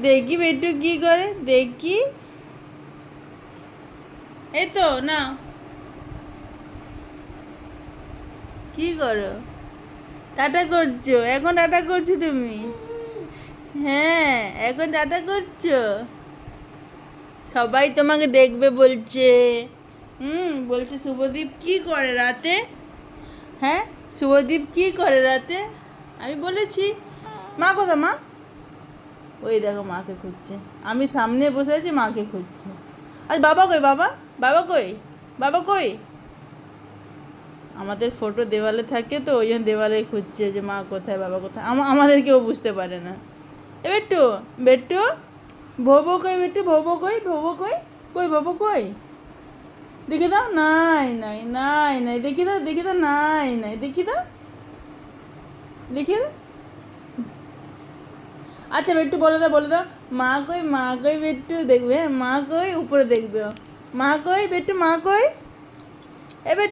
দেখি বেটু কি করে দেখি। এই তো না, কি করো? টাটা করছো এখন? টাটা করছো তুমি? হ্যাঁ, এখন টাটা করছো। সবাই তোমাকে দেখবে বলছে। বলছে শুভদীপ কি করে রাতে? হ্যাঁ, শুভদীপ কি করে রাতে? আমি বলেছি। মা কোথা মা? ওই দেখো মাকে খুঁজছে। আমি সামনে বসে আছি, মাকে খুঁজছে। আজ বাবা কই? বাবা, বাবা কই? বাবা কই? আমাদের ফটো দেওয়ালে থাকে তো, ওই জন্য দেওয়ালে খুঁজছে যে মা কোথায়, বাবা কোথায়। আমাদের কেউ বুঝতে পারে না। এ বেট্টু, বেট্টু, ভোবো কই? বেট্টু ভোবো কই? ভোবো কই? কই ভোবো কই? দেখি দাও। নাই নাই নাই নাই, দেখি দাও, দেখি দাও। নাই নাই, দেখি দাও, দেখি দাও। আচ্ছা বেট্টু বলে দাও, বলে দাও। মা কই? মা কই বেট্টু? দেখবে, হ্যাঁ, মা কই উপরে দেখবে ও। মা কই বেট্টু? মা কই? এ বেট্টু।